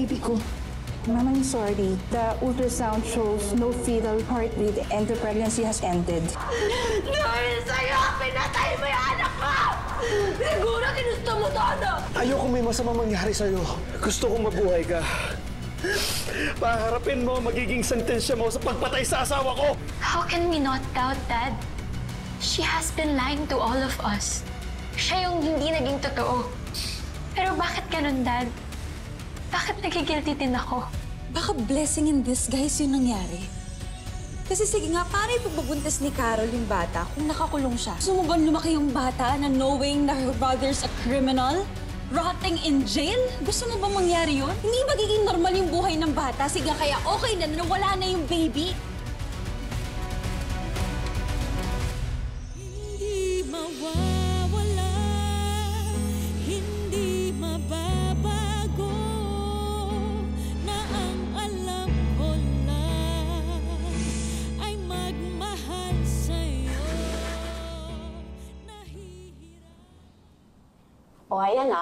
baby ko. Ma'am, I'm sorry. The ultrasound shows no fetal heartbeat and the pregnancy has ended. Dahil sa'yo, pinatay mo yung anak ko! Siguro ginusto mo to, ano? Ayoko may masamang mangyari sa'yo. Gusto kong mabuhay ka. Paharapin mo magiging sentensya mo sa pagpatay sa asawa ko! How can we not doubt, Dad? She has been lying to all of us. Siya yung hindi naging totoo. Pero bakit ganun, Dad? Bakit nagigilty din ako? Baka blessing in disguise yung nangyari. Kasi sige nga, paano ipagbubuntis ni Carol yung bata kung nakakulong siya? Gusto mo ba lumaki yung bata na knowing na her brother's a criminal? Rotting in jail? Gusto mo ba mangyari yun? Hindi magiging normal yung buhay ng bata. Sige kaya okay na wala na yung baby. Hindi mawawala, hindi mababago, na ang alam ko lang ay magmahal sa'yo. O ayan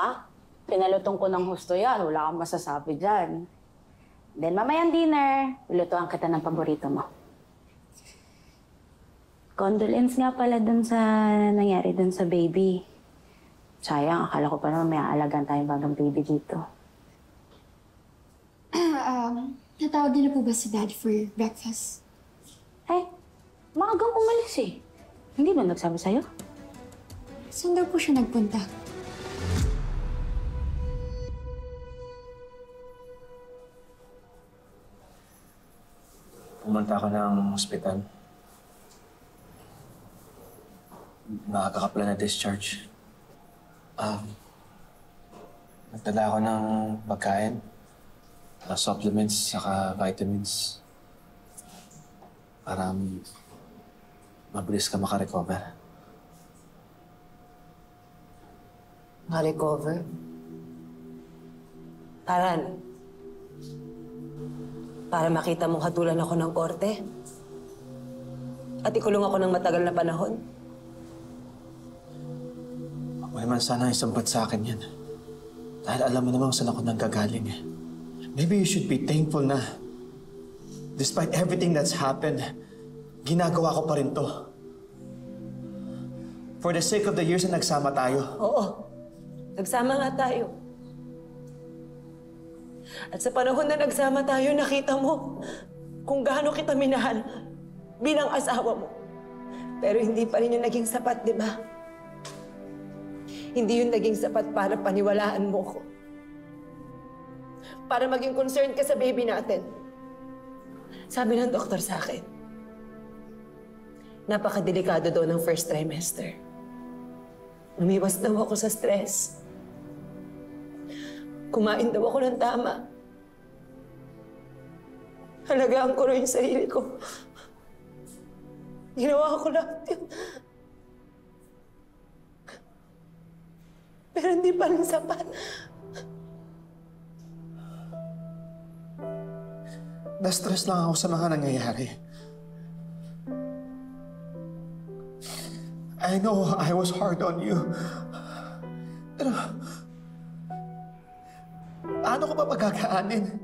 pinalutong ko ng husto yan. Wala kang masasabi dyan. Then mamayang dinner, lutuan kita ng paborito mo. Condolence nga pala dun sa nangyari dun sa baby. Sayang, akala ko pa naman may aalagaan tayong bagong baby dito. Natawag niyo na po ba si Dad for breakfast? Eh, maagang umalis eh. Hindi ba nagsabi sa'yo? Saan daw po siya nagpunta? Pumunta ako ng ospital. Maaga ka pala na discharge. Nagdala ako ng pagkain, supplements, saka vitamins. Para mabilis ka makarecover. Makarecover? Taran, para makita mong hatulan ako ng korte at ikulong ako ng matagal na panahon. Huwag man sana isampat sa akin yan. Dahil alam mo naman saan ako nanggagaling eh. Maybe you should be thankful na despite everything that's happened, ginagawa ko pa rin to. For the sake of the years na nagsama tayo. Oo, nagsama nga tayo. At sa panahon na nagsama tayo, nakita mo kung gaano kita minahal bilang asawa mo. Pero hindi pa rin yung naging sapat, di ba? Hindi yung naging sapat para paniwalaan mo ko. Para maging concerned ka sa baby natin. Sabi ng doktor sa akin, napakadelikado daw ng first trimester. Umiwas daw ako sa stress. Kumain daw ako ng tama. Halagaan ko rin yung sarili ko. Ginawa ko lahat yun. Pero hindi pa rin sapat. Na-stress lang ako sa mga nangyayari. I know I was hard on you. Pero paano ko ba pagkakaanin?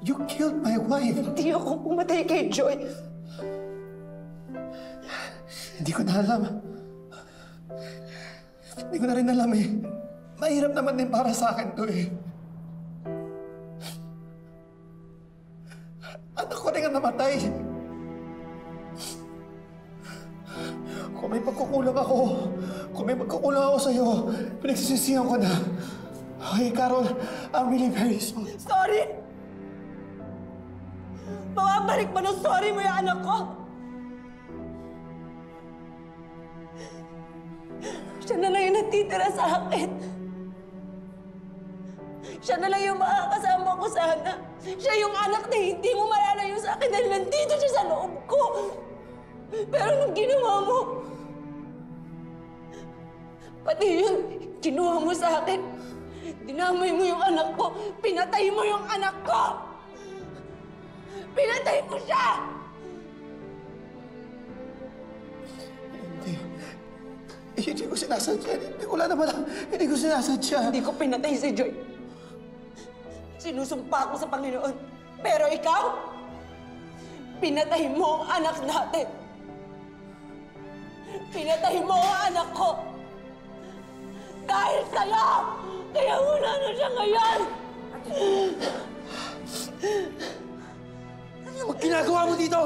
You killed my wife. Hindi ako pumatay kay Joy. Hindi ko na alam. Hindi ko na rin alam eh. Mahirap naman din para sa akin to eh. Anak ko rin ang namatay. Kung may pagkukulang ako sa'yo, pinagsisisihan ko na. Okay, Carol, I'm really very sorry. Sorry! Mawabalik mo ng sorry mo yung anak ko? Siya na lang yung natitira sa akin. Siya na lang yung makakasama ko sana. Siya yung anak na hindi mo malalayo sa akin dahil nandito siya sa loob ko. Pero nung ginawa mo, pati yun, kinuha mo sa akin. Dinamay mo yung anak ko. Pinatay mo yung anak ko. Pinatay mo siya! Hindi ko sinasadya. Wala naman. Hindi ko sinasadya. Hindi ko pinatay si Joy. Sinusumpa ko sa Panginoon. Pero ikaw, pinatay mo ang anak natin. Pinatay mo ang anak ko. Dahil sa'yo, kaya wala na siya ngayon. Ano ginagawa mo dito?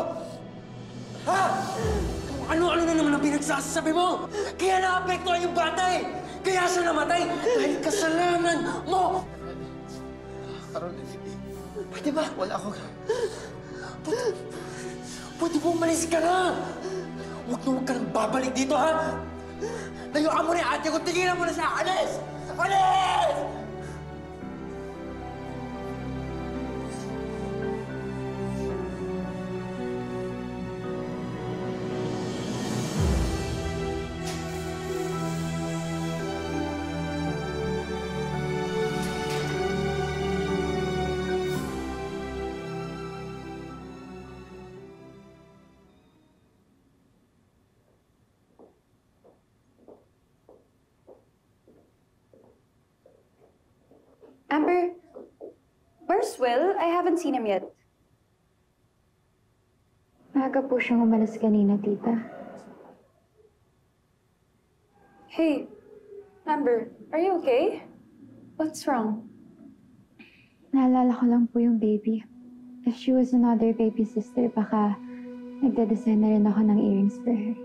Ha? Kung ano-ano na naman ang pinagsasabi mo! Kaya naapektuhan yung bata eh! Kaya siya namatay dahil kasalanan mo! Carol, Pwede ba? wala ako. Pwede ba umalis ka na? Huwag ka nang babalik dito, ha? Layuan mo na yung ate ko, tigilan mo na siya! Alis! Alis! Amber, where's Will? I haven't seen him yet. Maaga po siyang umalis kanina, tita. Hey, Amber, are you okay? What's wrong? Naalala ko lang po yung baby. If she was another baby sister, baka nagda-design na rin ako ng earrings for her.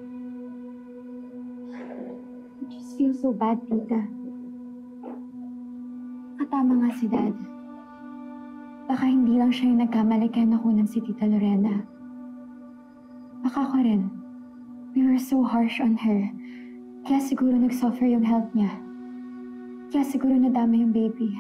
I just feel so bad, tita. Tama nga si Dad. Baka hindi lang siya yung nagkamali kaya nakunan si Tita Lorena. Baka ako rin. We were so harsh on her. Kaya siguro nag-suffer yung health niya. Kaya siguro nadama yung baby.